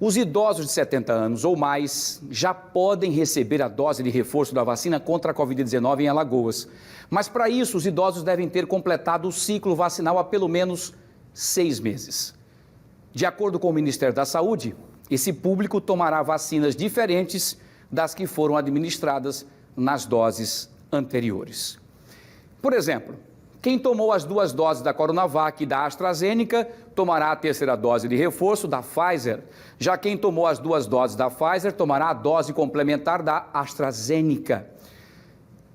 Os idosos de 70 anos ou mais já podem receber a dose de reforço da vacina contra a Covid-19 em Alagoas. Mas para isso, os idosos devem ter completado o ciclo vacinal há pelo menos 6 meses. De acordo com o Ministério da Saúde, esse público tomará vacinas diferentes das que foram administradas nas doses anteriores. Por exemplo, quem tomou as 2 doses da Coronavac e da AstraZeneca tomará a 3ª dose de reforço da Pfizer. Já quem tomou as 2 doses da Pfizer tomará a dose complementar da AstraZeneca.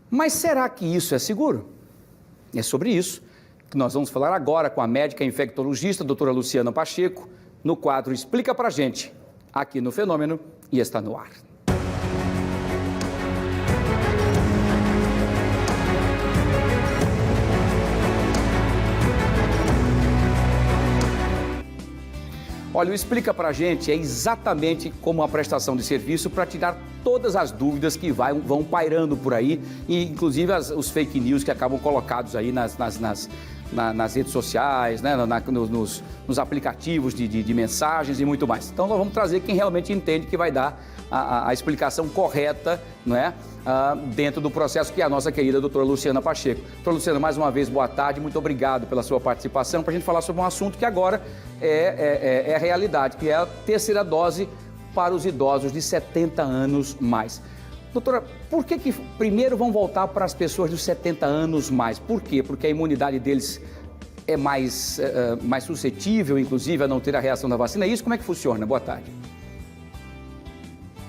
Mas será que isso é seguro? É sobre isso que nós vamos falar agora com a médica infectologista, doutora Luciana Pacheco, no quadro Explica Pra Gente, aqui no Fenômeno, e está no ar. Olha, o Explica Pra Gente é exatamente como a prestação de serviço para tirar todas as dúvidas que vão pairando por aí, e inclusive os fake news que acabam colocados aí nas redes sociais, né, nos aplicativos de mensagens e muito mais. Então nós vamos trazer quem realmente entende, que vai dar a explicação correta, não é? Dentro do processo, que é a nossa querida doutora Luciana Pacheco. Doutora Luciana, mais uma vez, boa tarde, muito obrigado pela sua participação, para a gente falar sobre um assunto que agora é a realidade, que é a 3ª dose para os idosos de 70 anos mais. Doutora, por que primeiro vão voltar para as pessoas dos 70 anos mais? Por quê? Porque a imunidade deles é mais suscetível, inclusive, a não ter a reação da vacina. É isso? Como é que funciona? Boa tarde.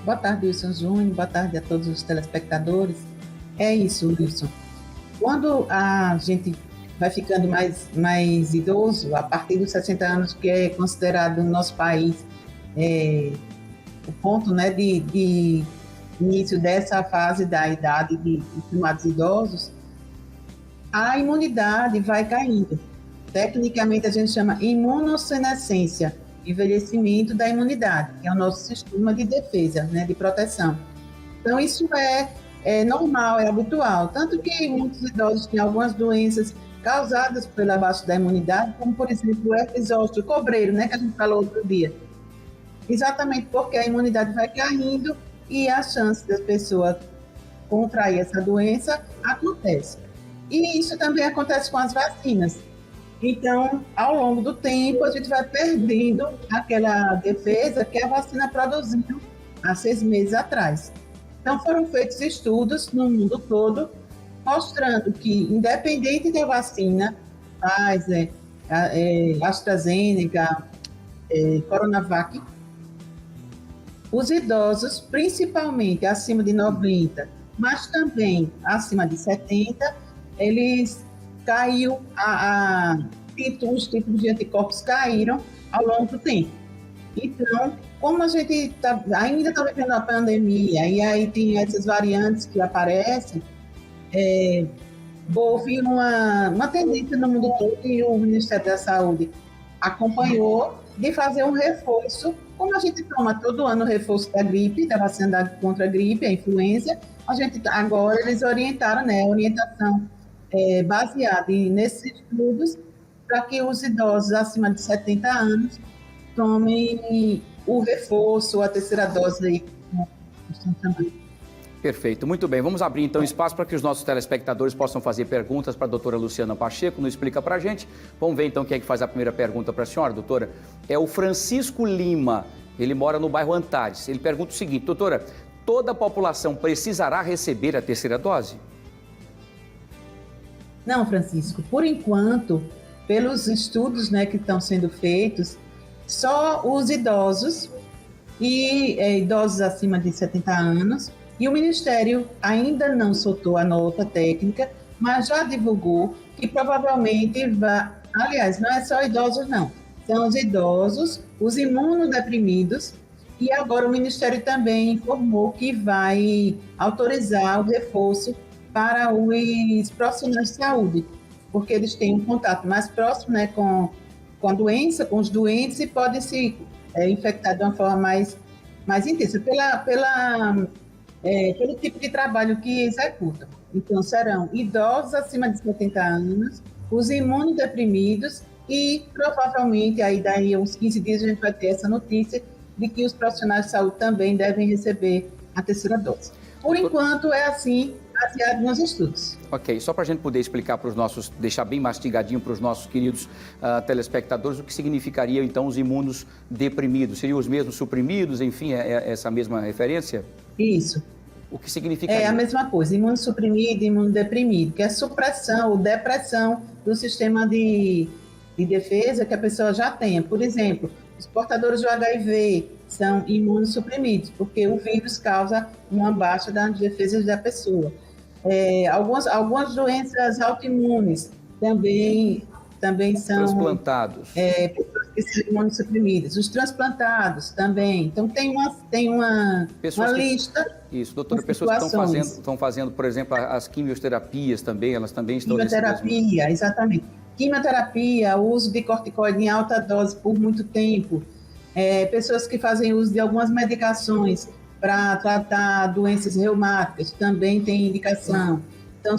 Boa tarde, Wilson Júnior. Boa tarde a todos os telespectadores. É isso, Wilson. Quando a gente vai ficando mais idoso, a partir dos 60 anos, que é considerado no nosso país o ponto, né, de início dessa fase da idade de chamados idosos, a imunidade vai caindo. Tecnicamente, a gente chama imunossenescência, envelhecimento da imunidade, que é o nosso sistema de defesa, né, de proteção. Então, isso é normal, é habitual. Tanto que muitos idosos têm algumas doenças causadas pela baixa da imunidade, como, por exemplo, o herpes zoster, o cobreiro, né, que a gente falou outro dia. Exatamente porque a imunidade vai caindo e a chance das pessoas contrair essa doença acontece. E isso também acontece com as vacinas. Então, ao longo do tempo, a gente vai perdendo aquela defesa que a vacina produziu há 6 meses atrás. Então, foram feitos estudos no mundo todo, mostrando que, independente da vacina, Pfizer, AstraZeneca, Coronavac, os idosos, principalmente acima de 90, mas também acima de 70, eles caiu, os tipos de anticorpos caíram ao longo do tempo. Então, como a gente ainda está vivendo a pandemia, e aí tem essas variantes que aparecem, houve uma tendência no mundo todo, e o Ministério da Saúde acompanhou, de fazer um reforço, como a gente toma todo ano o reforço da gripe, da vacina contra a gripe, a influenza, agora eles orientaram, né, a orientação baseada nesses estudos, para que os idosos acima de 70 anos tomem o reforço, a 3ª dose aí, como estão chamando. Perfeito, muito bem. Vamos abrir então espaço para que os nossos telespectadores possam fazer perguntas para a doutora Luciana Pacheco, nos explica para a gente. Vamos ver então quem é que faz a primeira pergunta para a senhora, doutora. É o Francisco Lima, ele mora no bairro Antares. Ele pergunta o seguinte: doutora, toda a população precisará receber a 3ª dose? Não, Francisco, por enquanto, pelos estudos, né, que estão sendo feitos, só os idosos e idosos acima de 70 anos, e o Ministério ainda não soltou a nota técnica, mas já divulgou que provavelmente vai... Aliás, não é só idosos, não. São os idosos, os imunodeprimidos, e agora o Ministério também informou que vai autorizar o reforço para os profissionais de saúde, porque eles têm um contato mais próximo, né, com a doença, com os doentes, e podem se infectar de uma forma mais intensa, pelo tipo de trabalho que executam. Então, serão idosos acima de 70 anos, os imunodeprimidos e, provavelmente, aí daí uns 15 dias a gente vai ter essa notícia de que os profissionais de saúde também devem receber a terceira dose. Por enquanto, é assim, baseado nos estudos. Ok, só para a gente poder explicar para os nossos, deixar bem mastigadinho para os nossos queridos telespectadores, o que significaria então os imunos deprimidos? Seriam os mesmos suprimidos, enfim, é essa mesma referência? Isso. O que significa? É a mesma coisa, imunossuprimido e imunodeprimido, que é supressão ou depressão do sistema de defesa que a pessoa já tem. Por exemplo, os portadores do HIV são imunossuprimidos, porque o vírus causa uma baixa das defesas da pessoa. Algumas doenças autoimunes também são... Transplantados. Pessoas que são imunossuprimidas. Os transplantados também. Então, tem uma lista... Isso, doutora, pessoas que estão fazendo, por exemplo, as quimioterapias também, elas também estão... Quimioterapia, exatamente. Quimioterapia, o uso de corticoide em alta dose por muito tempo, pessoas que fazem uso de algumas medicações para tratar doenças reumáticas, também tem indicação. Então,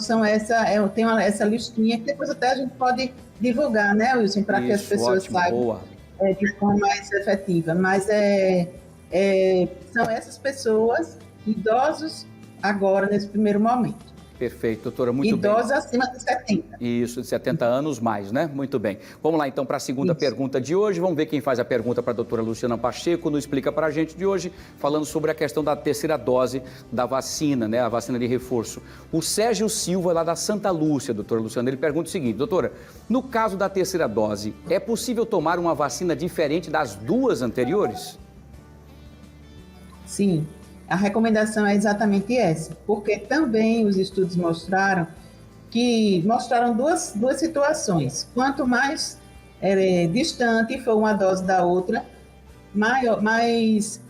tem essa listinha que depois até a gente pode divulgar, né, Wilson, para que as pessoas saibam de forma mais efetiva. Mas são essas pessoas, idosos, agora, nesse primeiro momento. Perfeito, doutora, muito bem. Idosos acima de 70. Isso, de 70 anos mais, né? Muito bem. Vamos lá, então, para a segunda pergunta de hoje. Vamos ver quem faz a pergunta para a doutora Luciana Pacheco, nos explica para a gente de hoje, falando sobre a questão da terceira dose da vacina, né? A vacina de reforço. O Sérgio Silva, lá da Santa Lúcia, doutora Luciana, ele pergunta o seguinte: doutora, no caso da terceira dose, é possível tomar uma vacina diferente das duas anteriores? Sim. A recomendação é exatamente essa, porque também os estudos mostraram duas situações. Quanto mais distante for uma dose da outra, mais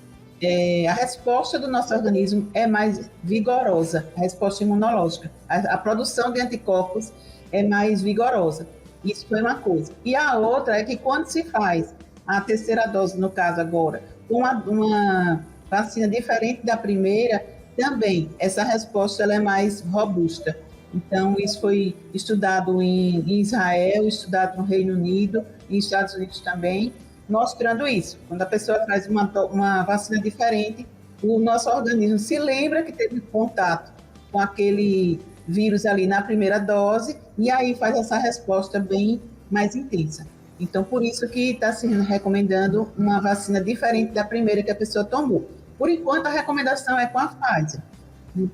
a resposta do nosso organismo é mais vigorosa, a resposta imunológica. A produção de anticorpos é mais vigorosa. Isso foi uma coisa. E a outra é que quando se faz a terceira dose, no caso agora, uma vacina diferente da primeira, também essa resposta ela é mais robusta. Então, isso foi estudado em Israel, estudado no Reino Unido e nos Estados Unidos também, mostrando isso. Quando a pessoa faz uma vacina diferente, o nosso organismo se lembra que teve contato com aquele vírus ali na primeira dose e aí faz essa resposta bem mais intensa. Então, por isso que está se recomendando uma vacina diferente da primeira que a pessoa tomou. Por enquanto, a recomendação é com a Pfizer,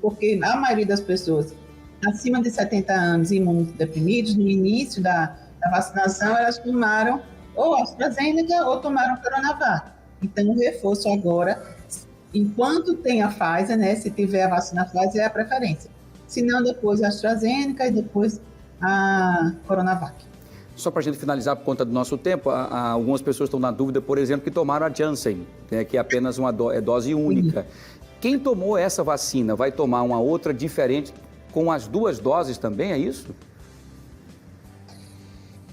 porque a maioria das pessoas acima de 70 anos imunodeprimidos, no início da vacinação, elas tomaram ou AstraZeneca ou tomaram Coronavac. Então, o reforço agora, enquanto tem a Pfizer, né, se tiver a vacina Pfizer, é a preferência. Se não, depois a AstraZeneca e depois a Coronavac. Só para a gente finalizar por conta do nosso tempo, algumas pessoas estão na dúvida, por exemplo, que tomaram a Janssen, né, que é apenas uma dose única. Quem tomou essa vacina vai tomar uma outra diferente com as duas doses também, é isso?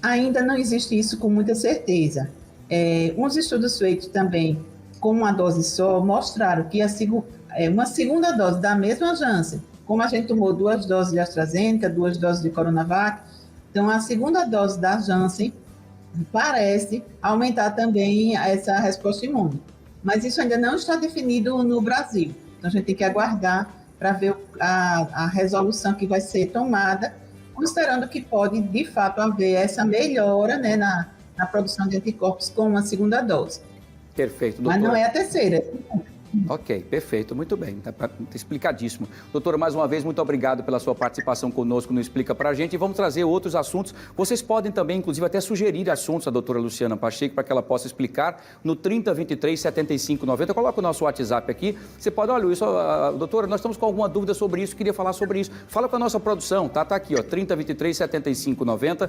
Ainda não existe isso com muita certeza. Uns estudos feitos também com uma dose só mostraram que uma segunda dose da mesma Janssen, como a gente tomou 2 doses de AstraZeneca, 2 doses de Coronavac, então a segunda dose da Janssen parece aumentar também essa resposta imune. Mas isso ainda não está definido no Brasil. Então a gente tem que aguardar para ver a resolução que vai ser tomada, considerando que pode, de fato, haver essa melhora, né, na produção de anticorpos com uma segunda dose. Perfeito, doutora. Mas não é a terceira. Ok, perfeito, muito bem, tá explicadíssimo. Doutora, mais uma vez, muito obrigado pela sua participação conosco no Explica Pra Gente, e vamos trazer outros assuntos. Vocês podem também, inclusive, até sugerir assuntos à doutora Luciana Pacheco para que ela possa explicar no 3023 7590. Coloca o nosso WhatsApp aqui. Você pode, olha, isso, doutora, nós estamos com alguma dúvida sobre isso, queria falar sobre isso. Fala com a nossa produção, tá? Tá aqui, ó, 3023 7590.